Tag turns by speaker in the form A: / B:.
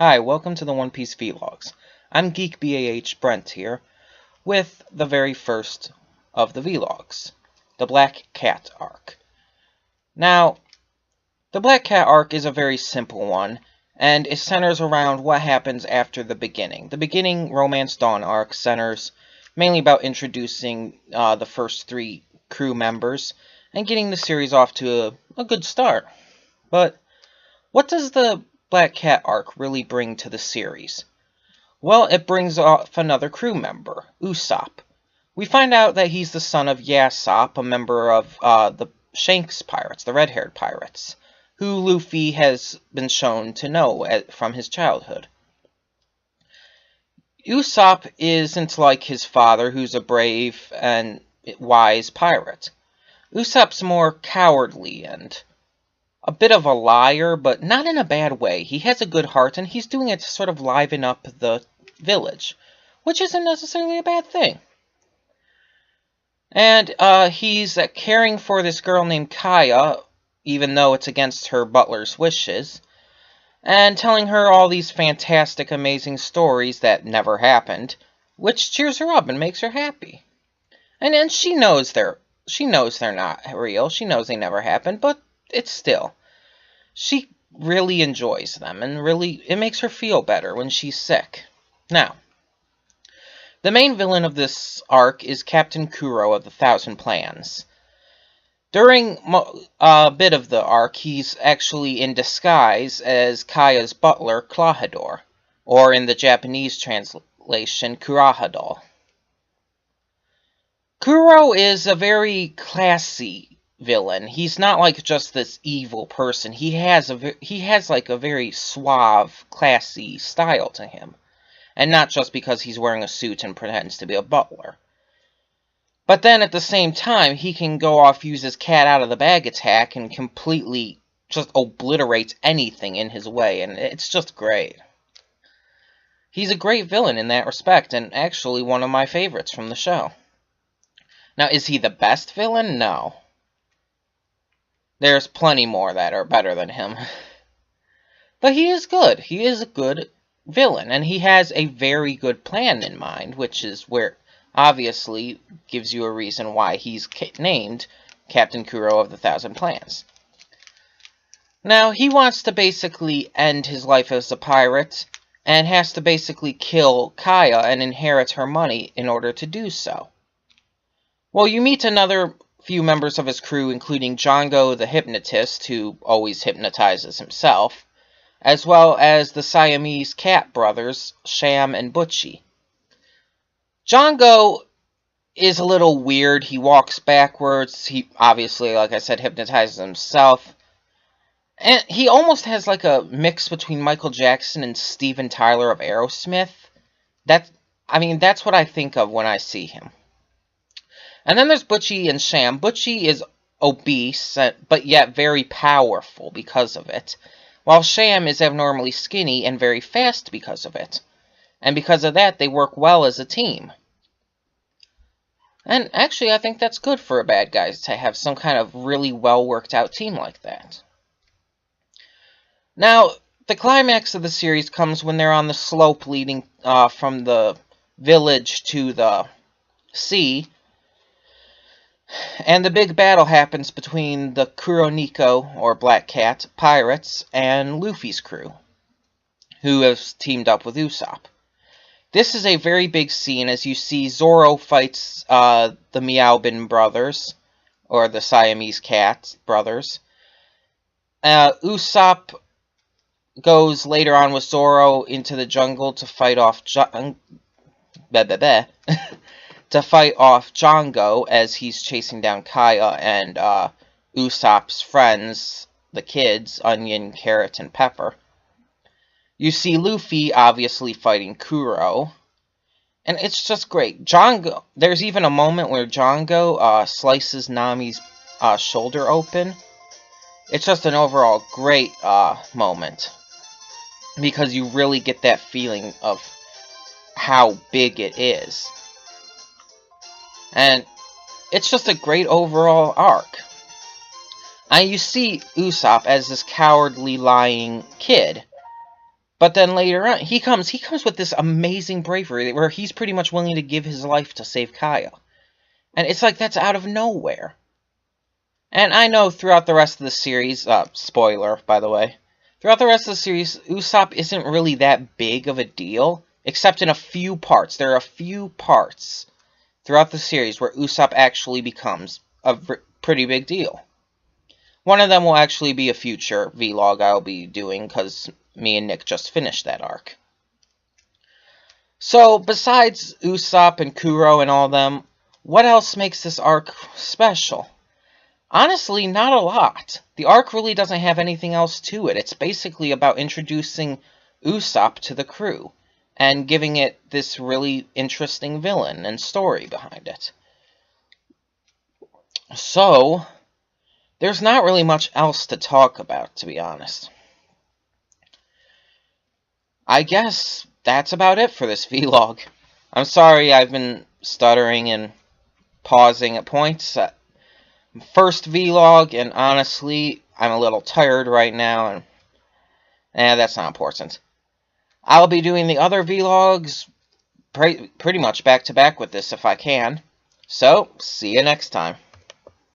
A: Hi, welcome to the One Piece Vlogs. I'm Geek BAH Brent here, with the very first of the Vlogs, the Black Cat arc. Now, the Black Cat arc is a very simple one, and it centers around what happens after the beginning. The beginning Romance Dawn arc centers mainly about introducing the first three crew members and getting the series off to a good start. But what does the Black Cat arc really bring to the series? Well, it brings off another crew member, Usopp. We find out that he's the son of Yasopp, a member of the Shanks pirates, the red-haired pirates, who Luffy has been shown to know from his childhood. Usopp isn't like his father, who's a brave and wise pirate. Usopp's more cowardly and a bit of a liar, but not in a bad way. He has a good heart, and he's doing it to sort of liven up the village, which isn't necessarily a bad thing. And he's caring for this girl named Kaya, even though it's against her butler's wishes, and telling her all these fantastic, amazing stories that never happened, which cheers her up and makes her happy. And she knows they're not real. She knows they never happened, but it's still, she really enjoys them, and really, it makes her feel better when she's sick. Now, the main villain of this arc is Captain Kuro of the Thousand Plans. During a bit of the arc, he's actually in disguise as Kaya's butler, Klahadore, or in the Japanese translation, Kurahadol. Kuro is a very classy villain. He's not like just this evil person. He has like a very suave, classy style to him. And not just because he's wearing a suit and pretends to be a butler. But then at the same time, he can go off, use his cat out of the bag attack, and completely just obliterates anything in his way, and it's just great. He's a great villain in that respect, and actually one of my favorites from the show. Now, is he the best villain? No. There's plenty more that are better than him. But he is good. He is a good villain, and he has a very good plan in mind, which is where, obviously, gives you a reason why he's named Captain Kuro of the Thousand Plans. Now, he wants to basically end his life as a pirate, and has to basically kill Kaya and inherit her money in order to do so. Well, you meet another few members of his crew, including Django the Hypnotist, who always hypnotizes himself, as well as the Siamese cat brothers, Sham and Butchie. Django is a little weird. He walks backwards. He obviously, like I said, hypnotizes himself. And he almost has like a mix between Michael Jackson and Steven Tyler of Aerosmith. That's what I think of when I see him. And then there's Butchie and Sham. Butchie is obese, but yet very powerful because of it, while Sham is abnormally skinny and very fast because of it. And because of that, they work well as a team. And actually, I think that's good for a bad guy, to have some kind of really well-worked-out team like that. Now, the climax of the series comes when they're on the slope leading from the village to the sea, and the big battle happens between the Kuroniko, or Black Cat, pirates, and Luffy's crew, who has teamed up with Usopp. This is a very big scene, as you see Zoro fights the Meowbin brothers, or the Siamese cat brothers. Usopp goes later on with Zoro into the jungle to fight off to fight off Django as he's chasing down Kaya and Usopp's friends, the kids, Onion, Carrot, and Pepper. You see Luffy obviously fighting Kuro, and it's just great. Django, there's even a moment where Django slices Nami's shoulder open. It's just an overall great moment, because you really get that feeling of how big it is. And it's just a great overall arc. And you see Usopp as this cowardly, lying kid, But then later on, he comes with this amazing bravery where he's pretty much willing to give his life to save Kaya. And it's like that's out of nowhere. And I know throughout the rest of the series, spoiler, by the way, throughout the rest of the series, Usopp isn't really that big of a deal, except in a few parts. There are a few parts throughout the series where Usopp actually becomes a pretty big deal. One of them will actually be a future vlog I'll be doing, because me and Nick just finished that arc. So, besides Usopp and Kuro and all them, what else makes this arc special? Honestly, not a lot. The arc really doesn't have anything else to it. It's basically about introducing Usopp to the crew, and giving it this really interesting villain and story behind it. So, there's not really much else to talk about, to be honest. I guess that's about it for this vlog. I'm sorry I've been stuttering and pausing at points. First vlog, and honestly, I'm a little tired right now, and that's not important. I'll be doing the other vlogs pretty much back to back with this if I can. So, see you next time.